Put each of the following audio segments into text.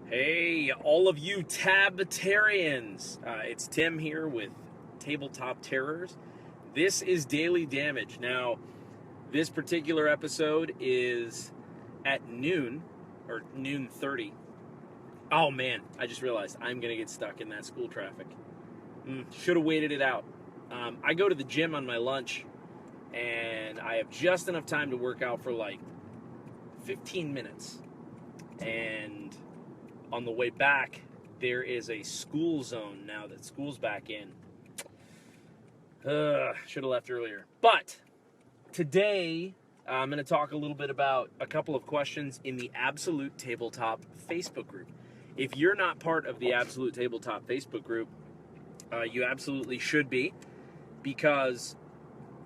Hey, all of you Tabletarians. It's Tim here with Tabletop Terrors. This is Daily Damage. Now, this particular episode is at noon, or noon 30. Oh man, I just realized I'm going to get stuck in that school traffic. Should have waited it out. I go to the gym on my lunch, and I have just enough time to work out for like 15 minutes. And on the way back, there is a school zone now that school's back in. Should have left earlier. But today, I'm going to talk a little bit about a couple of questions in the Absolute Tabletop Facebook group. If you're not part of the Absolute Tabletop Facebook group, you absolutely should be, because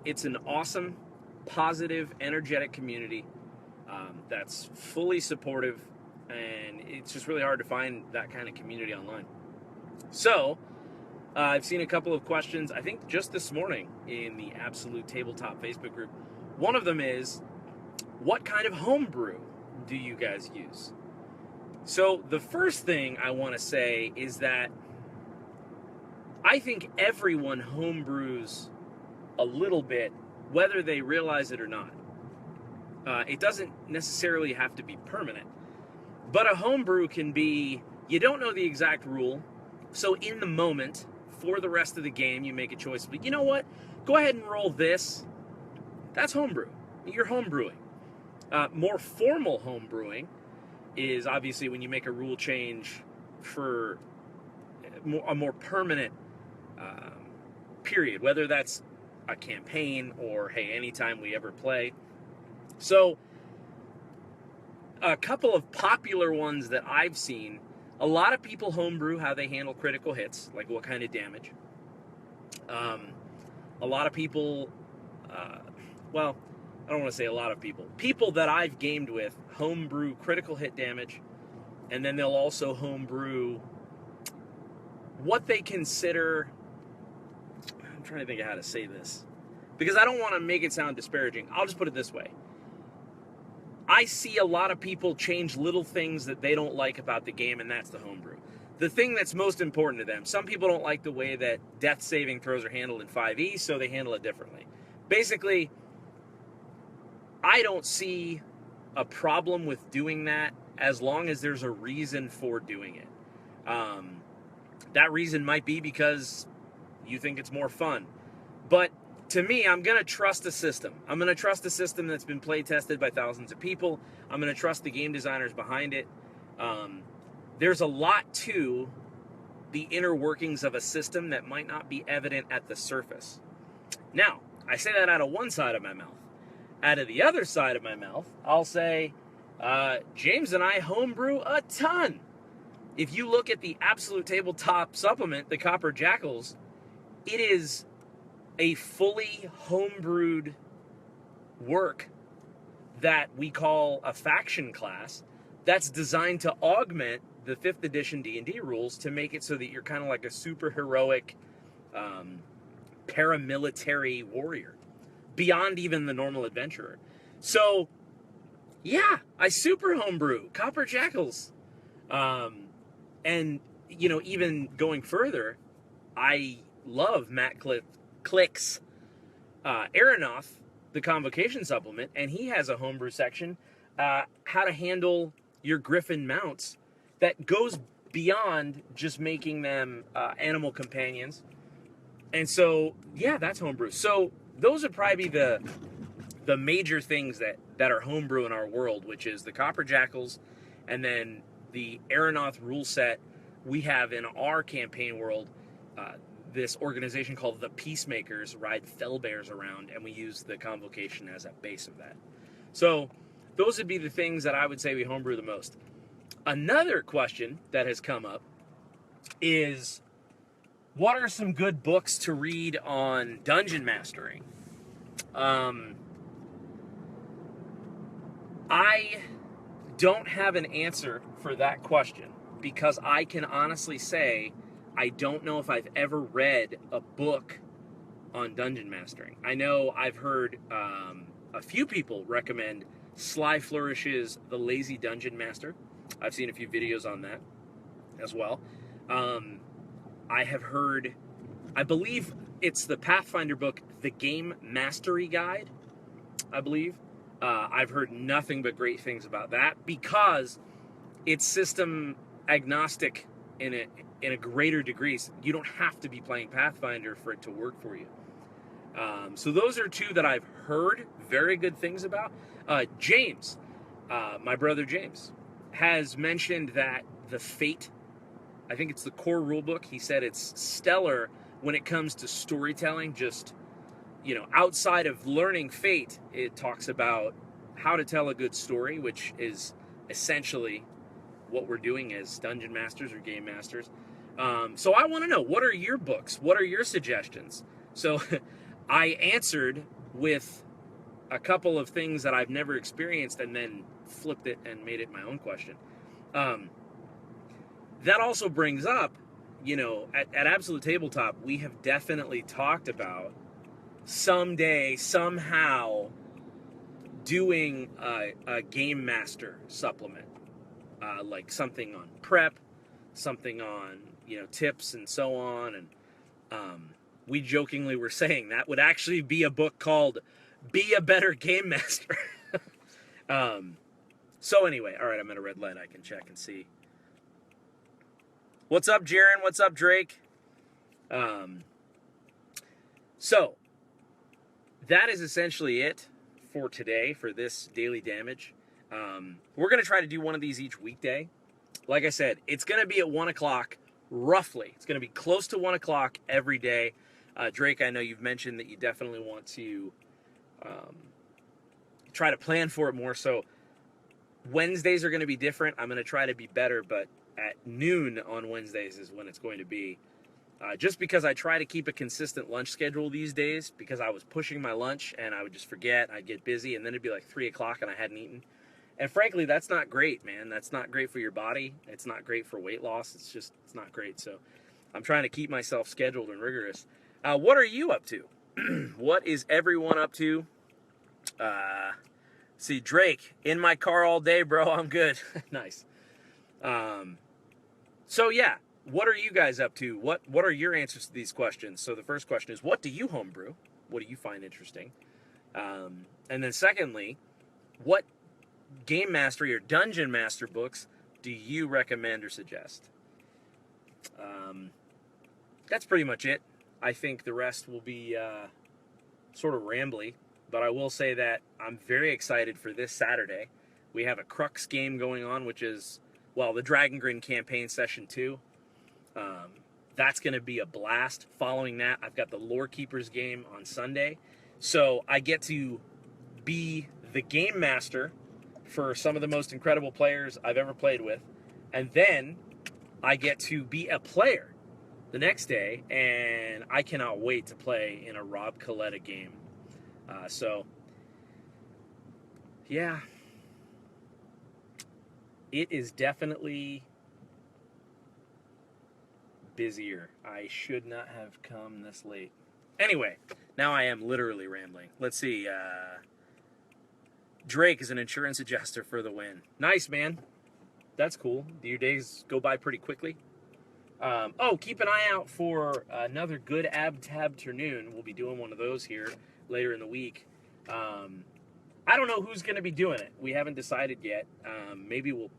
it's an awesome, positive, energetic community that's fully supportive. And it's just really hard to find that kind of community online. So, I've seen a couple of questions, I think just this morning, in the Absolute Tabletop Facebook group. One of them is, what kind of homebrew do you guys use? So, the first thing I want to say is that I think everyone homebrews a little bit, whether they realize it or not. It doesn't necessarily have to be permanent. But a homebrew can be, you don't know the exact rule, so in the moment, for the rest of the game, you make a choice. But you know what? Go ahead and roll this. That's homebrew. You're homebrewing. More formal homebrewing is obviously when you make a rule change for a more permanent period, whether that's a campaign or, hey, anytime we ever play. So, a couple of popular ones that I've seen, a lot of people homebrew how they handle critical hits, like what kind of damage. A lot of people, well, I don't want to say a lot of people. People that I've gamed with homebrew critical hit damage, and then they'll also homebrew what they consider, I'm trying to think of how to say this, because I don't want to make it sound disparaging. I'll just put it this way. I see a lot of people change little things that they don't like about the game, and that's the homebrew. The thing that's most important to them, some people don't like the way that death saving throws are handled in 5e, so they handle it differently. Basically, I don't see a problem with doing that as long as there's a reason for doing it. That reason might be because you think it's more fun. But to me, I'm going to trust a system. I'm going to trust a system that's been play tested by thousands of people. I'm going to trust the game designers behind it. There's a lot to the inner workings of a system that might not be evident at the surface. Now, I say that out of one side of my mouth. Out of the other side of my mouth, I'll say, James and I homebrew a ton. If you look at the Absolute Tabletop supplement, the Copper Jackals, it is a fully homebrewed work that we call a faction class that's designed to augment the 5th edition D&D rules to make it so that you're kind of like a super heroic paramilitary warrior beyond even the normal adventurer. So yeah, I super homebrew Copper Jackals. And you know, even going further, I love Matt Click's Aeronoth, the Convocation supplement, and he has a homebrew section, how to handle your Griffin mounts that goes beyond just making them animal companions. And so, yeah, that's homebrew. So those would probably be the major things that are homebrew in our world, which is the Copper Jackals, and then the Aeronoth rule set. We have in our campaign world this organization called the Peacemakers ride fell bears around, and we use the Convocation as a base of that. So those would be the things that I would say we homebrew the most. Another question that has come up is, what are some good books to read on dungeon mastering? I don't have an answer for that question, because I can honestly say I don't know if I've ever read a book on dungeon mastering. I know I've heard a few people recommend Sly Flourish's The Lazy Dungeon Master. I've seen a few videos on that as well. I have heard, I believe it's the Pathfinder book, The Game Mastery Guide, I believe. I've heard nothing but great things about that because it's system agnostic in a greater degree. You don't have to be playing Pathfinder for it to work for you. So those are two that I've heard very good things about. James, my brother James, has mentioned that the Fate, I think it's the core rulebook, he said it's stellar when it comes to storytelling. Just, outside of learning Fate, it talks about how to tell a good story, which is essentially what we're doing as dungeon masters or game masters. So I want to know, what are your books? What are your suggestions? So I answered with a couple of things that I've never experienced and then flipped it and made it my own question. That also brings up, at Absolute Tabletop, we have definitely talked about someday, somehow, doing a Game Master supplement. Like something on prep, something on, tips and so on. And we jokingly were saying that would actually be a book called Be a Better Game Master. So anyway, all right, I'm at a red light. I can check and see. What's up, Jaron? What's up, Drake? So that is essentially it for today, for this daily damage. We're going to try to do one of these each weekday. Like I said, it's going to be at 1 o'clock, roughly. It's going to be close to 1 o'clock every day. Drake, I know you've mentioned that you definitely want to try to plan for it more. So Wednesdays are going to be different. I'm going to try to be better, but at noon on Wednesdays is when it's going to be. Just because I try to keep a consistent lunch schedule these days, because I was pushing my lunch and I would just forget, I'd get busy, and then it'd be like 3 o'clock and I hadn't eaten. And frankly, that's not great, man. That's not great for your body. It's not great for weight loss. It's not great. So I'm trying to keep myself scheduled and rigorous. What are you up to? What is everyone up to? See, Drake, in my car all day, bro. I'm good. Nice. So yeah, what are you guys up to? What are your answers to these questions? So the first question is, what do you homebrew? What do you find interesting? And then secondly, what game mastery or dungeon master books do you recommend or suggest? That's pretty much it. I think the rest will be sort of rambly, but I will say that I'm very excited for this Saturday. We have a Crux game going on, which is, well, the Dragon Grin campaign session 2. That's going to be a blast. Following that, I've got the Lore Keepers game on Sunday. So I get to be the game master for some of the most incredible players I've ever played with. And then I get to be a player the next day, and I cannot wait to play in a Rob Coletta game. So, yeah. It is definitely busier. I should not have come this late. Anyway, now I am literally rambling. Let's see. Drake is an insurance adjuster for the win. Nice, man. That's cool. Do your days go by pretty quickly? Keep an eye out for another good Tab Ternoon. We'll be doing one of those here later in the week. I don't know who's going to be doing it. We haven't decided yet. Maybe we'll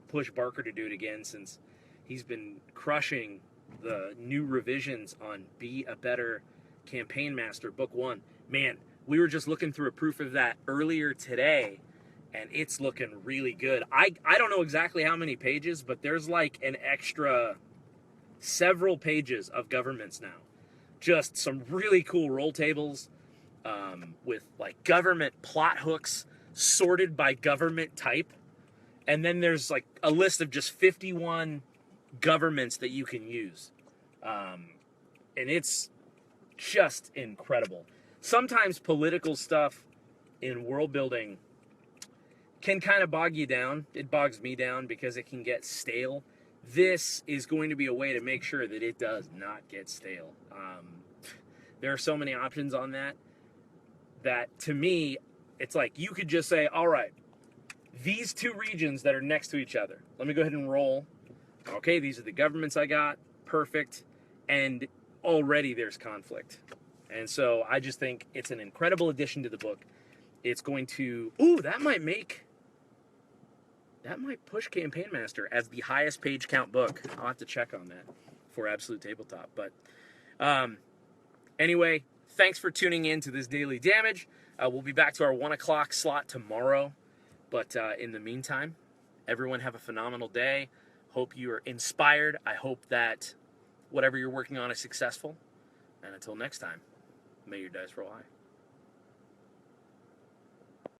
push Barker to do it again, since he's been crushing the new revisions on Be a Better Campaign Master Book 1. Man, we were just looking through a proof of that earlier today, and it's looking really good. I don't know exactly how many pages, but there's like an extra several pages of governments now. Just some really cool roll tables with like government plot hooks sorted by government type. And then there's like a list of just 51 governments that you can use. And it's just incredible. Sometimes political stuff in world building can kind of bog you down. It bogs me down because it can get stale. This is going to be a way to make sure that it does not get stale. There are so many options on that to me, it's like you could just say, all right, these two regions that are next to each other. Let me go ahead and roll. Okay, these are the governments I got. Perfect. And already there's conflict. And so I just think it's an incredible addition to the book. It's going to... Ooh, that might push Campaign Master as the highest page count book. I'll have to check on that for Absolute Tabletop. But anyway, thanks for tuning in to this Daily Damage. We'll be back to our 1 o'clock slot tomorrow. But in the meantime, everyone have a phenomenal day. Hope you are inspired. I hope that whatever you're working on is successful. And until next time, may your dice roll high.